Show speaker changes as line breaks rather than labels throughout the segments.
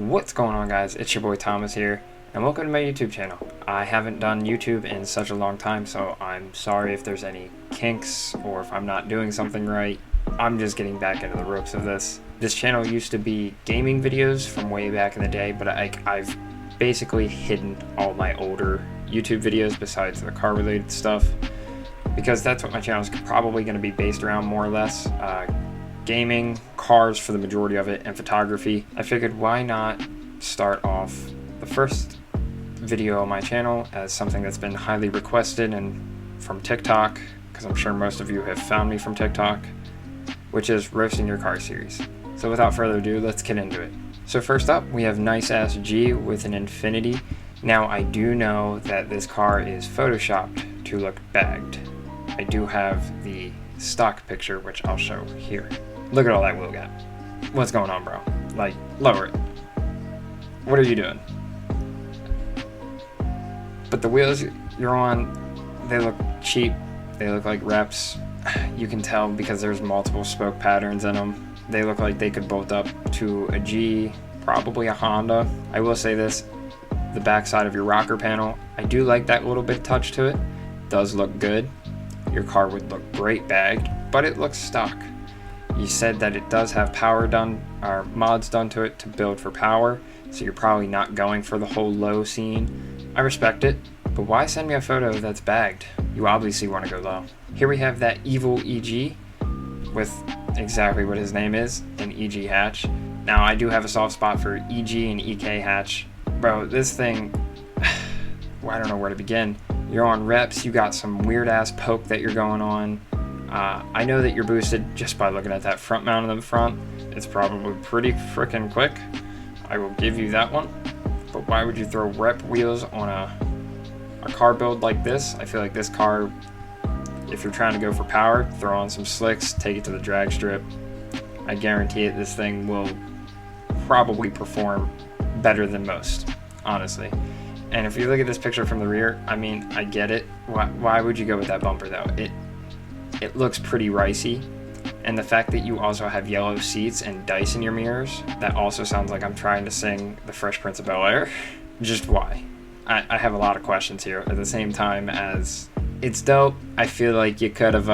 What's going on, guys? It's your boy Thomas here, and welcome to my YouTube channel. I haven't done YouTube in such a long time, so I'm sorry if there's any kinks or if I'm not doing something right. I'm just getting back into the ropes of this. This channel used to be gaming videos from way back in the day, but I've basically hidden all my older YouTube videos besides the car related stuff, because that's what my channel is probably going to be based around, more or less. Gaming, cars for the majority of it, and photography. I figured why not start off the first video on my channel as something that's been highly requested and from TikTok, because I'm sure most of you have found me from TikTok, which is Roasting Your Car series. So without further ado, let's get into it. So first up, we have Nice Ass G with an Infinity. Now I do know that this car is photoshopped to look bagged. I do have the stock picture, which I'll show here. Look at all that wheel gap. What's going on, bro? Like, lower it. What are you doing? But the wheels you're on, they look cheap. They look like reps. You can tell because there's multiple spoke patterns in them. They look like they could bolt up to a G, probably a Honda. I will say this, the backside of your rocker panel, I do like that little bit touch to it. Does look good. Your car would look great bagged, but it looks stock. You said that it does have power done, or mods done to it to build for power, so you're probably not going for the whole low scene. I respect it, but why send me a photo that's bagged? You obviously want to go low. Here we have that evil EG with exactly what his name is, an EG hatch. Now I do have a soft spot for EG and EK hatch. Bro, this thing, well, I don't know where to begin. You're on reps, you got some weird ass poke that you're going on. I know that you're boosted just by looking at that front mount in the front. It's probably pretty freaking quick. I will give you that one. But why would you throw rep wheels on a car build like this? I feel like this car, if you're trying to go for power, throw on some slicks, take it to the drag strip. I guarantee it, this thing will probably perform better than most, honestly. And if you look at this picture from the rear, I mean, I get it. Why would you go with that bumper though? It looks pretty ricey, and the fact that you also have yellow seats and dice in your mirrors, that also sounds like I'm trying to sing The Fresh Prince of Bel-Air. Just why? I have a lot of questions here. At the same time as it's dope, I feel like you could have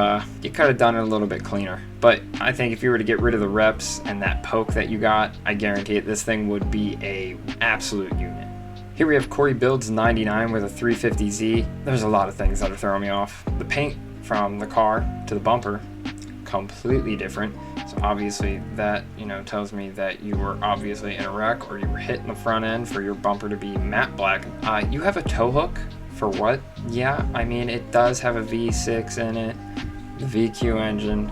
done it a little bit cleaner. But I think if you were to get rid of the reps and that poke that you got, I guarantee it, this thing would be a absolute unit. Here we have Corey Builds 99 with a 350Z. There's a lot of things that are throwing me off. The paint from the car to the bumper, completely different. So obviously that, tells me that you were obviously in a wreck or you were hitting the front end for your bumper to be matte black. You have a tow hook for what? Yeah, I mean, it does have a V6 in it, the VQ engine.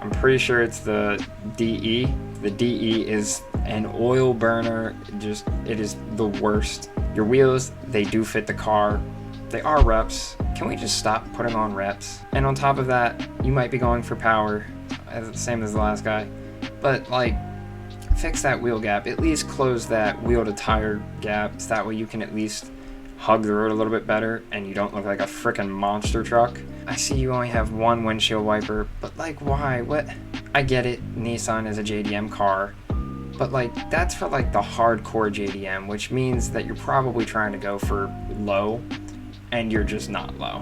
I'm pretty sure it's the DE. The DE is an oil burner. It is the worst. Your wheels, they do fit the car. They are reps. Can we just stop putting on reps? And on top of that, you might be going for power, same as the last guy, but like, fix that wheel gap. At least close that wheel to tire gap, so that way you can at least hug the road a little bit better and you don't look like a freaking monster truck. I see you only have one windshield wiper, but like, why? What? I get it, Nissan is a JDM car, but like, that's for like the hardcore JDM, which means that you're probably trying to go for low, and you're just not low.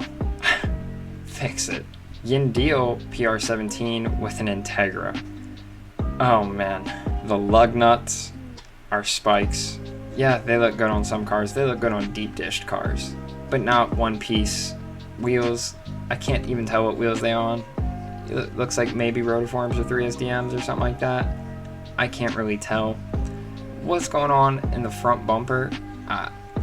Fix it. Yin Deal PR17 with an Integra. Oh man, the lug nuts are spikes. Yeah, they look good on some cars. They look good on deep dished cars, but not one piece wheels. I can't even tell what wheels they're on. It looks like maybe Rotiforms or 3SDMs or something like that. I can't really tell. What's going on in the front bumper?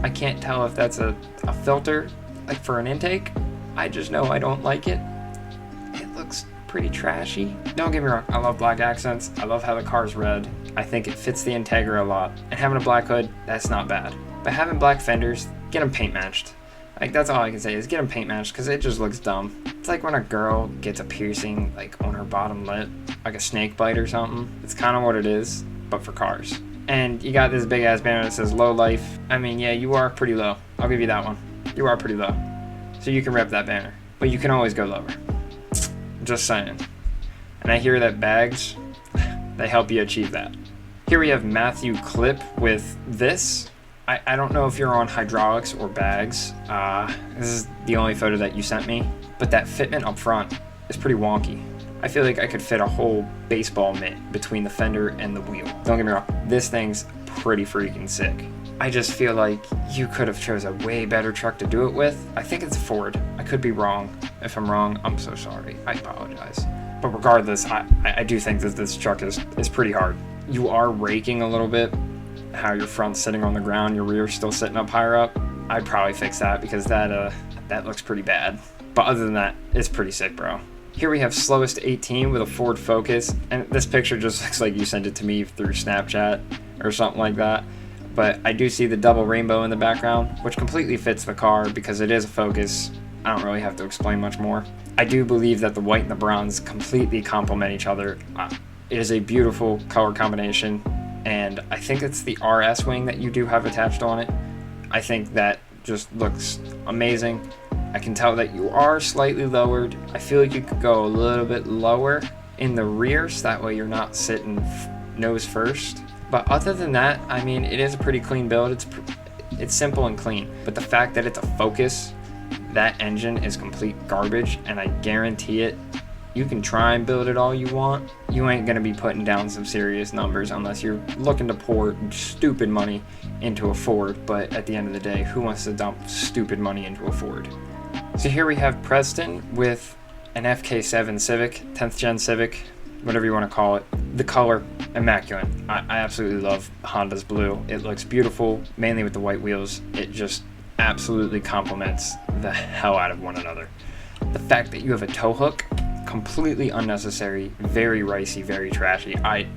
I can't tell if that's a filter, like for an intake. I just know I don't like it. It looks pretty trashy. Don't get me wrong, I love black accents. I love how the car's red. I think it fits the Integra a lot. And having a black hood, that's not bad. But having black fenders, get them paint matched. Like, that's all I can say is get them paint matched, because it just looks dumb. It's like when a girl gets a piercing like on her bottom lip, like a snake bite or something. It's kind of what it is, but for cars. And you got this big ass banner that says low life. I mean, yeah, you are pretty low. I'll give you that one. You are pretty low. So you can rep that banner, but you can always go lower. Just saying. And I hear that bags, they help you achieve that. Here we have Matthew Clip with this. I don't know if you're on hydraulics or bags. This is the only photo that you sent me, but that fitment up front is pretty wonky. I feel like I could fit a whole baseball mitt between the fender and the wheel. Don't get me wrong, this thing's pretty freaking sick. I just feel like you could have chose a way better truck to do it with. I think it's a Ford. I could be wrong. If I'm wrong, I'm so sorry. I apologize. But regardless, I do think that this truck is pretty hard. You are raking a little bit, how your front's sitting on the ground, your rear's still sitting up higher up. I'd probably fix that because that looks pretty bad. But other than that, it's pretty sick, bro. Here we have Slowest 18 with a Ford Focus, and this picture just looks like you sent it to me through Snapchat or something like that. But I do see the double rainbow in the background, which completely fits the car because it is a Focus. I don't really have to explain much more. I do believe that the white and the bronze completely complement each other. It is a beautiful color combination, and I think it's the RS wing that you do have attached on it. I think that just looks amazing. I can tell that you are slightly lowered. I feel like you could go a little bit lower in the rear, so that way you're not sitting nose first. But other than that, I mean, it is a pretty clean build. It's simple and clean. But the fact that it's a Focus, that engine is complete garbage, and I guarantee it, you can try and build it all you want. You ain't gonna be putting down some serious numbers unless you're looking to pour stupid money into a Ford. But at the end of the day, who wants to dump stupid money into a Ford? So here we have Preston with an FK7 Civic, 10th gen Civic, whatever you want to call it. The color, immaculate. I absolutely love Honda's blue. It looks beautiful, mainly with the white wheels. It just absolutely complements the hell out of one another. The fact that you have a tow hook, completely unnecessary, very ricey, very trashy. I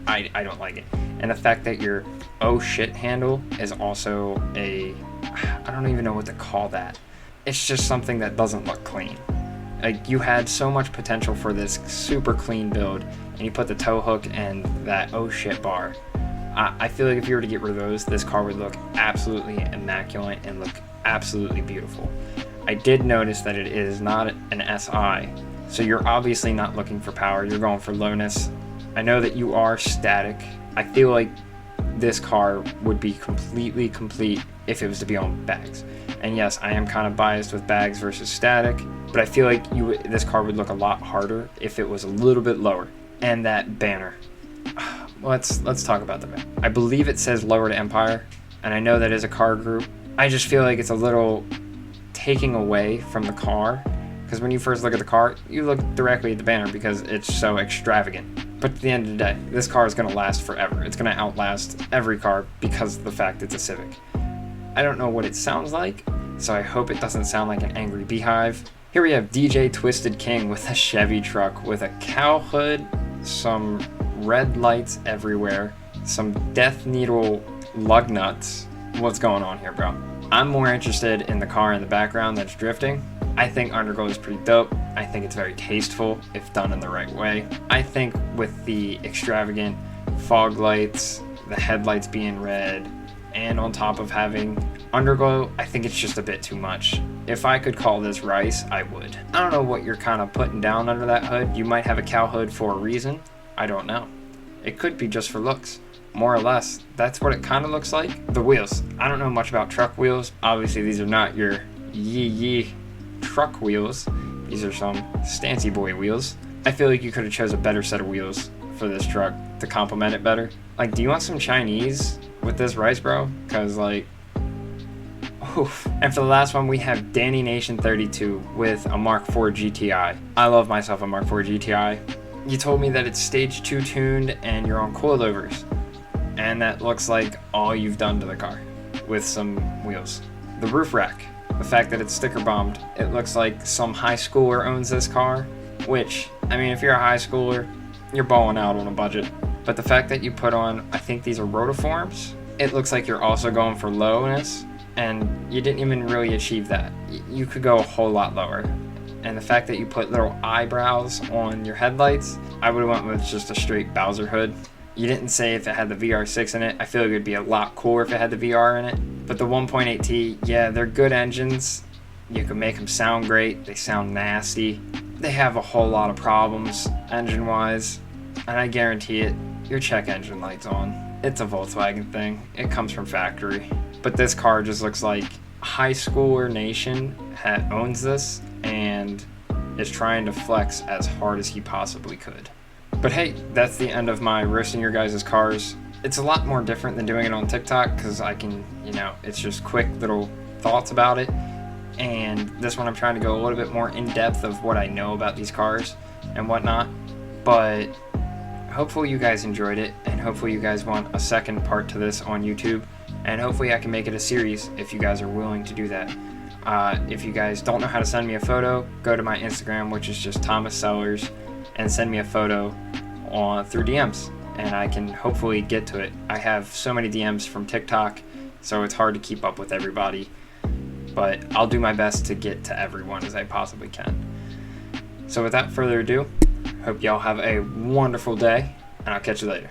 don't like it. And the fact that your oh shit handle is also I don't even know what to call that. It's just something that doesn't look clean. Like, you had so much potential for this super clean build, and you put the tow hook and that oh shit bar. I feel like if you were to get rid of those, this car would look absolutely immaculate and look absolutely beautiful. I did notice that it is not an SI, so you're obviously not looking for power, you're going for lowness. I know that you are static. I feel like this car would be completely complete if it was to be on bags. And yes, I am kind of biased with bags versus static, but I feel like this car would look a lot harder if it was a little bit lower. And that banner. Let's talk about the banner. I believe it says Lower to Empire, and I know that is a car group. I just feel like it's a little taking away from the car, because when you first look at the car, you look directly at the banner because it's so extravagant. But at the end of the day, this car is going to last forever. It's going to outlast every car because of the fact it's a Civic. I don't know what it sounds like, so I hope it doesn't sound like an angry beehive. Here we have DJ Twisted King with a Chevy truck with a cow hood, some red lights everywhere, some Death Needle lug nuts. What's going on here, bro? I'm more interested in the car in the background that's drifting. I think Underglow is pretty dope. I think it's very tasteful if done in the right way. I think with the extravagant fog lights, the headlights being red, and on top of having Underglow, I think it's just a bit too much. If I could call this rice, I would. I don't know what you're kind of putting down under that hood. You might have a cow hood for a reason. I don't know. It could be just for looks. More or less, that's what it kind of looks like. The wheels. I don't know much about truck wheels. Obviously, these are not your yee truck wheels. These are some Stancy Boy wheels. I feel like you could have chose a better set of wheels for this truck to complement it better. Like, do you want some Chinese with this rice, bro? Because, like, oof. And for the last one, we have Danny Nation 32 with a Mark IV GTI. I love myself a Mark IV GTI. You told me that it's stage 2 tuned and you're on coilovers. And that looks like all you've done to the car with some wheels. The roof rack, the fact that it's sticker bombed, it looks like some high schooler owns this car, which, I mean, if you're a high schooler, you're balling out on a budget. But the fact that you put on, I think these are rotiforms, it looks like you're also going for lowness, and you didn't even really achieve that. You could go a whole lot lower. And the fact that you put little eyebrows on your headlights, I would have went with just a straight Bowser hood. You didn't say if it had the VR6 in it. I feel like it would be a lot cooler if it had the VR in it. But the 1.8T, yeah, they're good engines. You can make them sound great. They sound nasty. They have a whole lot of problems engine-wise. And I guarantee it, your check engine light's on. It's a Volkswagen thing. It comes from factory. But this car just looks like high schooler nation owns this and is trying to flex as hard as he possibly could. But hey, that's the end of my roasting your guys' cars. It's a lot more different than doing it on TikTok because I can, it's just quick little thoughts about it. And this one I'm trying to go a little bit more in depth of what I know about these cars and whatnot. But hopefully you guys enjoyed it, and hopefully you guys want a second part to this on YouTube, and hopefully I can make it a series if you guys are willing to do that. If you guys don't know how to send me a photo, go to my Instagram, which is just Thomas Sellers, and send me a photo through DMs, and I can hopefully get to it. I have so many DMs from TikTok, so it's hard to keep up with everybody, but I'll do my best to get to everyone as I possibly can. So without further ado, hope y'all have a wonderful day, and I'll catch you later.